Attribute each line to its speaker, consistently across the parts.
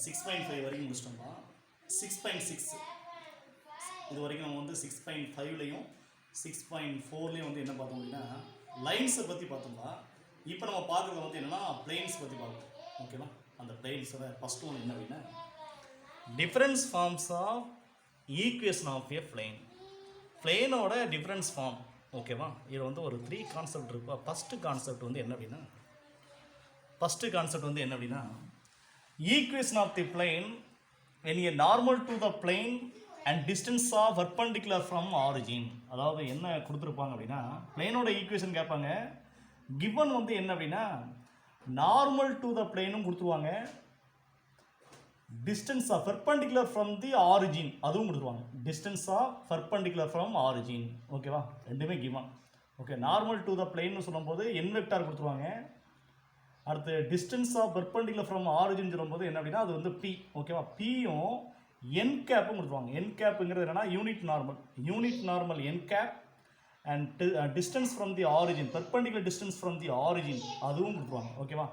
Speaker 1: 6.5 வரைக்கும் முடிச்சிட்டோம்னா 6.6 இது வரைக்கும் நம்ம வந்து 6.5லையும் 6.4லையும் வந்து என்ன பார்த்தோம் அப்படின்னா லைன்ஸை பற்றி பார்த்தோம்னா இப்போ நம்ம பார்க்குறது வந்து என்னென்னா பிளேன்ஸ் பற்றி பார்க்கணும். ஓகேவா? அந்த பிளேன்ஸோட ஃபஸ்ட் ஒன் என்ன அப்படின்னா difference forms of equation of a plane. பிளேனோட டிஃப்ரென்ஸ் ஃபார்ம். ஓகேவா? இது வந்து ஒரு 3 கான்செப்ட் இருக்கும். ஃபஸ்ட்டு கான்செப்ட் வந்து என்ன அப்படின்னா equation of the plane when a normal to the plane and distance of perpendicular from origin. அதாவது என்ன கொடுத்துருப்பாங்க அப்படின்னா பிளேனோட ஈக்குவேஷன் கேட்பாங்க. கிவன் வந்து என்ன அப்படின்னா நார்மல் டு த பிளேனும் கொடுத்துருவாங்க, distance of perpendicular from the origin அதுவும் கொடுத்துருவாங்க. Distance of perpendicular from origin. ஓகேவா? ரெண்டுமே given. Okay, normal to the பிளேன்னு சொல்லும்போது என் வெக்டார் கொடுத்துருவாங்க. அடுத்து distance of perpendicular from origin சொல்லும்போது என்ன அப்படின்னா அது வந்து பி. ஓகேவா? பியும் என் கேப்பும் கொடுத்துருவாங்க. என் கேப்புங்கிறது என்னன்னா unit normal n cap and distance from the origin, perpendicular distance from the origin அதுவும் கொடுத்துருவாங்க. ஓகேவா?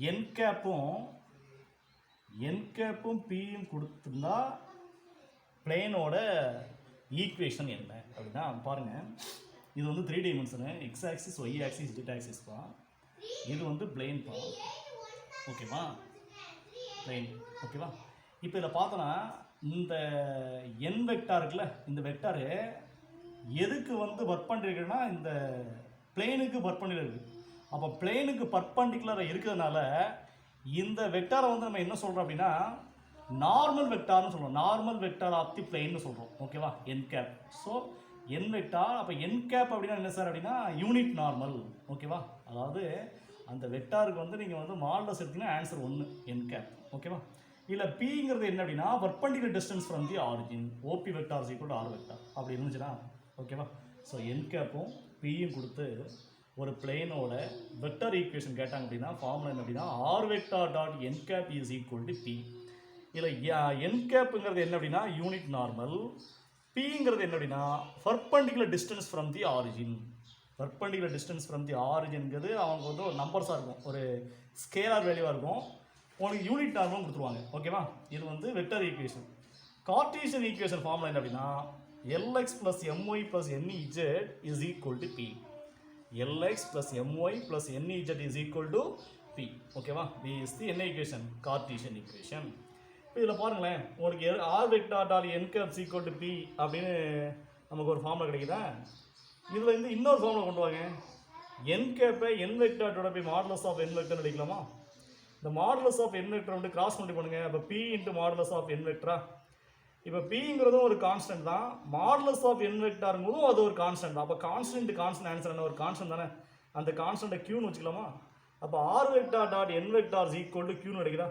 Speaker 1: என் கேப்பும் பியும் கொடுத்துருந்தா பிளேனோட ஈக்குவேஷன் என்ன அப்படின்னா பாருங்கள், இது வந்து 3 dimension, x axis, y axis, z ஆக்சிஸ்ப்பா. இது வந்து பிளேன்பா. ஓகேவா? பிளேன். ஓகேவா? இப்போ இதில் பார்த்தோன்னா இந்த என் வெக்டார் இருக்குல்ல, இந்த வெக்டாரு எதுக்கு வந்து பர்பண்டிகுலர்னா இந்த பிளேனுக்கு பர்பண்டிகுலர் இருக்குது. அப்போ பிளேனுக்கு பர்பண்டிகுலராக இருக்கிறதுனால இந்த வெக்டாரை வந்து நம்ம என்ன சொல்கிறோம் அப்படின்னா நார்மல் வெக்டார்னு சொல்கிறோம். நார்மல் வெக்டார் ஆஃப் தி பிளேன்னு சொல்கிறோம். ஓகேவா? என் கேப். ஸோ என் வெக்டார். அப்போ என் கேப் அப்படின்னா என்ன சார் அப்படின்னா யூனிட் நார்மல். ஓகேவா? அதாவது அந்த வெக்டாருக்கு வந்து நீங்கள் வந்து மாடலஸ் எடுத்தீங்கன்னா ஆன்சர் 1 என் கேப். ஓகேவா? இல்லை பிங்கிறது என்ன அப்படின்னா perpendicular distance from the origin, OP vector is equal to r vector அப்படி இருந்துச்சுன்னா. ஓகேவா? ஸோ என் கேப்பும் பியும் கொடுத்து ஒரு பிளேனோட வெக்டார் ஈக்குவேஷன் கேட்டாங்க அப்படின்னா ஃபார்முலா என்ன அப்படின்னா r vector dot n cap is equal to p. இதில் என் கேப்புங்கிறது என்ன அப்படின்னா யூனிட் நார்மல், பிங்கிறது என்ன அப்படின்னா perpendicular distance from the origin. Perpendicular distance from the ஆரிஜின்ங்கிறது அவங்க வந்து ஒரு நம்பர்ஸாக இருக்கும், ஒரு ஸ்கேலார் வேல்யூவாக இருக்கும். உங்களுக்கு யூனிட் நார்மலும் கொடுத்துருவாங்க. ஓகேவா? இது வந்து vector equation. Cartesian equation formula என்ன அப்படின்னா Lx plus My plus Nez is equal to P. Lx plus My plus Nez is equal to P. ஓகேவா? This is the என்ன ஈக்குவேஷன்? Cartesian equation. இப்போ இதில் பாருங்களேன், உங்களுக்கு r vector dot n cap equal to p அப்படின்னு நமக்கு ஒரு formula கிடைக்குதா? இதில் வந்து இன்னொரு ஃபார்முலா கொண்டு வாங்க. என் கேப்பை என் வெக்டாரோட போய் மாடலஸ் ஆஃப் என் வெக்டர் அடிக்கலாமா? இந்த மாடலஸ் ஆஃப் என் வெக்டர் வந்து கிராஸ் பண்ணி பண்ணுங்க. அப்போ p into modulus of n வெக்டரா? இப்போ பிங்கிறதும் ஒரு கான்ஸ்டன்ட் தான், மாடலஸ் ஆஃப் என் வெக்டாருங்கிறதும் அது ஒரு கான்ஸ்டன்ட் தான். அப்போ கான்ஸ்டன்ட் ஆன்சர் என்ன? ஒரு கான்ஸ்டன்ட் தானே. அந்த கான்ஸ்டன்ட்டை கியூன்னு வச்சுக்கலாமா? அப்போ r vector dot n vector equal to கியூன்னு கிடைக்குதா?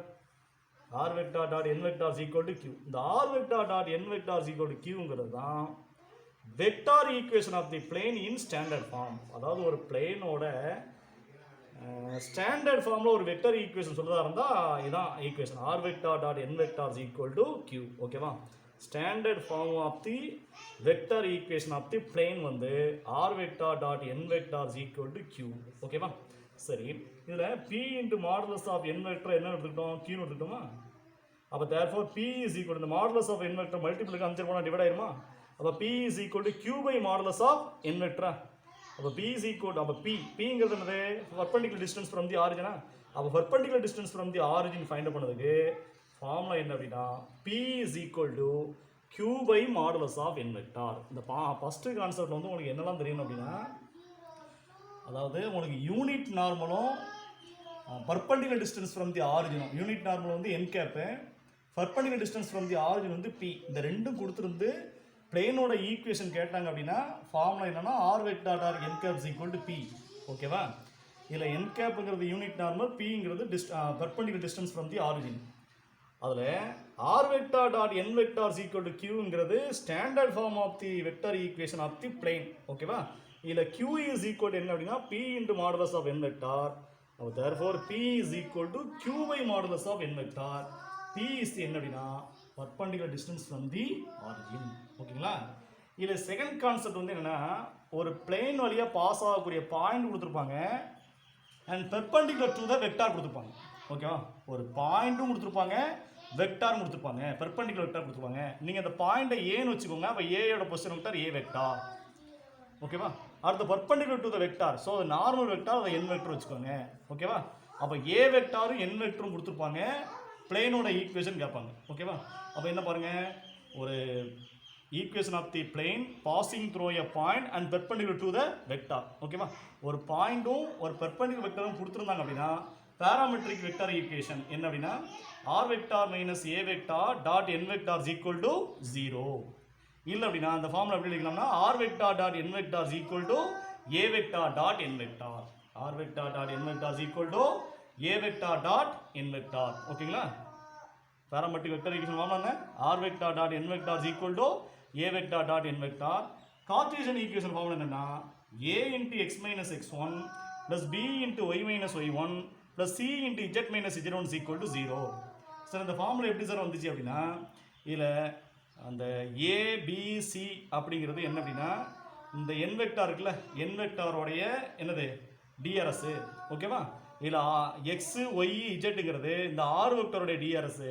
Speaker 1: R vector dot n vector equal to q. இந்த r vector dot n vector equal to கியூங்கிறது தான் vector equation of the plane in standard form. அதாவது ஒரு பிளேனோட ஸ்டாண்டர்ட் ஃபார்மில் ஒரு vector equation சொல்கிறதா இருந்தால் இதுதான் equation. R vector dot n vector equal to q. ஓகேவா? Standard form of the vector equation of the plane வந்து r vector dot n vector equal to q. ஓகேவா? சரி, இதில் p into modulus of n vector என்ன எடுத்துக்கிட்டோம்? கியூன்னு எடுத்துக்கிட்டோமா? அப்போ தேர்ஃபோர் பி இஸ் ஈக்குவல் இந்த மாடலஸ் ஆஃப் என் வெக்டர் மல்டிபிளுக்கு அஞ்சு போனால் டிவைட் ஆயிருமா? அப்போ p is equal to q by modulus of n வெக்டரா? அப்போ பி இஸ் ஈக்குவல் அப்போ பிங்கிறது என்னது? பர்பெண்டிகுலர் டிஸ்டன்ஸ் ஃப்ரம் தி ஆரிஜினா? அப்போ perpendicular distance from the origin find out பண்ணதுக்கு ஃபார்முலா என்ன அப்படின்னா p is equal to q by modulus of n vector. இந்த ஃபஸ்ட்டு கான்செப்ட் வந்து உங்களுக்கு என்னெல்லாம் தெரியணும் அப்படின்னா, அதாவது உங்களுக்கு யூனிட் நார்மலும் பர்பெண்டிகுலர் டிஸ்டன்ஸ் ஃப்ரம் தி ஆரிஜினும், யூனிட் நார்மல் வந்து n cap, perpendicular distance from the origin வந்து பி, இந்த ரெண்டும் கொடுத்துருந்து பிளேனோட ஈக்குவேஷன் கேட்டாங்க அப்படின்னா ஃபார்முலா என்னன்னா r vector dot n cap equal to p. ஓகேவா? இதில் என் கேப்புங்கிறது யூனிட் நார்மல், பிங்கிறது perpendicular distance from the origin. அதில் r vector dot n vector equal to கியூங்கிறது standard form of the vector equation of the plane. ஓகேவா? இதில் q is equal என்ன அப்படின்னா p into modulus of n vector. அப்போ therefore p is equal to q by modulus of n vector. P is என்ன அப்படின்னா perpendicular distance from the origin. ஓகேங்களா? இதில் second concept வந்து என்னென்னா, ஒரு பிளேன் வழியாக பாஸ் ஆகக்கூடிய பாயிண்ட் கொடுத்துருப்பாங்க and perpendicular to the vector கொடுத்துருப்பாங்க. ஓகேவா? ஒரு பாயிண்ட்டும் கொடுத்துருப்பாங்க, வெக்டார் கொடுத்துருப்பாங்க, பெர்பெண்டிகுலர் வெக்டார் கொடுத்துருப்பாங்க. நீங்கள் அந்த பாயிண்டை ஏன்னு வச்சுக்கோங்க. அப்போ ஏயோட பொசிஷன் வெக்டார் ஏ வெக்டார். ஓகேவா? அடுத்து perpendicular to the vector. So normal vector அதை என் வெக்டர் வச்சுக்கோங்க. ஓகேவா? அப்போ ஏ வெக்டாரும் என் வெக்டரும் கொடுத்துருப்பாங்க. பிளேனோட ஈக்குவேஷன் கேட்பாங்க. ஓகேவா? அப்போ என்ன பாருங்க, ஒரு equation of the plane passing through a point and perpendicular to the vector. ஓகேவா? ஒரு பாயிண்ட்டும் ஒரு பெர்பெண்டிகுலர் வெக்டரும் கொடுத்துருந்தாங்க அப்படின்னா பேராமெட்ரிக் வெக்டார் ஈக்குவேஷன் என்ன அப்படின்னா r vector minus a vector dot n vector is equal to 0. இல்லை அப்படின்னா அந்த ஃபார்முலா எப்படி எழுதிக்கலாம்னா r vector dot n vector is equal to a vector dot n vector. R vector dot n vector is equal to a vector dot n vector. ஓகேங்களா? Parametric vector equation formula என்ன? R vector dot n vector is equal to a vector dot n vector. Cartesian equation formula என்னன்னா a into x minus x1 plus b into y minus y1 plus c into z minus z1 is equal to 0. Sir இந்த formula எப்படி sir வந்துச்சு அப்படின்னா இதில் அந்த ABC அப்படிங்கிறது என்ன அப்படின்னா இந்த என் வெக்டார் இருக்குல்ல, என் வெக்டாரோடைய என்னது டிஆர்எஸ். ஓகேவா? இதில் எக்ஸு ஒய் இஜெட்டுங்கிறது இந்த ஆர் வெக்டாரோடைய டிஆர்எஸ்.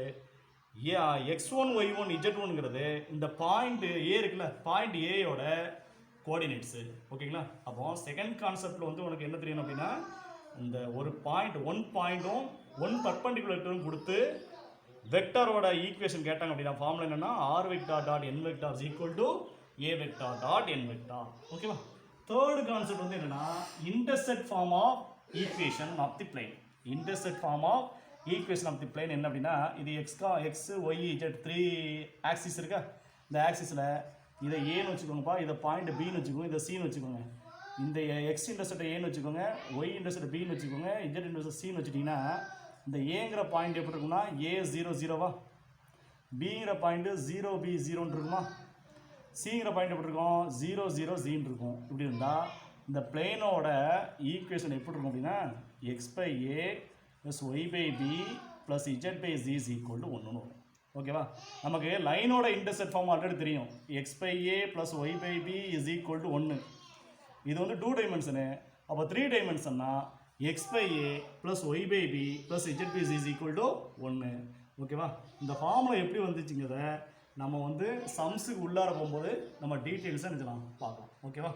Speaker 1: x1 y1 z1ங்கிறது இந்த பாயிண்ட் ஏ இருக்குல்ல, பாயிண்ட் ஏயோட கோஆர்டினேட்ஸு. ஓகேங்களா? அப்போ செகண்ட் கான்செப்டில் வந்து உனக்கு என்ன தெரியும் அப்படின்னா இந்த ஒரு பாயிண்ட் ஒன் பாயிண்ட்டும் ஒன் பர்பெண்டிகுலர் வெக்டரும் கொடுத்து வெக்டாரோட ஈக்குவேஷன் கேட்டாங்க அப்படின்னா ஃபார்முலா என்னன்னா r vector dot n vector is equal to a vector dot n vector. ஓகேவா? தேர்ட் கான்செப்ட் வந்து என்னன்னா intersect form of equation of the plane. Intersect form of equation of the plane என்ன அப்படின்னா இது X Y Z 3 axis இருக்கா, இந்த ஆக்சிஸில் இதை ஏன்னு வச்சுக்கோங்கப்பா, இதை பாயிண்ட் பின்னு வச்சுக்கோங்க, இதை சின்னு வச்சுக்கோங்க. இந்த எக்ஸ் இன்டர்செப்டை ஏன்னு வச்சுக்கோங்க, ஒய் இன்டர்செப்ட் பின்னு வச்சுக்கோங்க, இஜெட் இன்டர்செப்ட் சின்னு வச்சுட்டிங்கன்னா இந்த ஏங்கிற பாயிண்ட் எப்படி இருக்குன்னா ஏ 0 0வா, பிங்கிற பாயிண்ட்டு 0 பி 0ன்னு இருக்குமா, சிங்கிற பாயிண்ட் எப்படி இருக்கும் 0 0 ஜின்னு இருக்கும். இப்படி இருந்தால் இந்த பிளேனோட ஈக்குவேஷன் எப்படி இருக்கும் அப்படின்னா x by a plus y by b plus z by g is equal to 1ன்னு வரும். ஓகேவா? நமக்கு லைனோட இன்டர்செப்ட் ஃபார்ம் ஆல்ரெடி தெரியும். X by a plus y by b is equal to 1. இது வந்து 2 டைமென்ஷனு. அப்போ 3 டைமென்ஷன்னா x by a plus y by b plus z by g is equal to 1. ஓகேவா? இந்த ஃபார்முலா எப்படி வந்துச்சுங்கிறத நம்ம வந்து சம்ஸுக்கு உள்ளார போகும்போது நம்ம டீட்டெயில்ஸாக நினச்சலாம் பார்க்கலாம். ஓகேவா?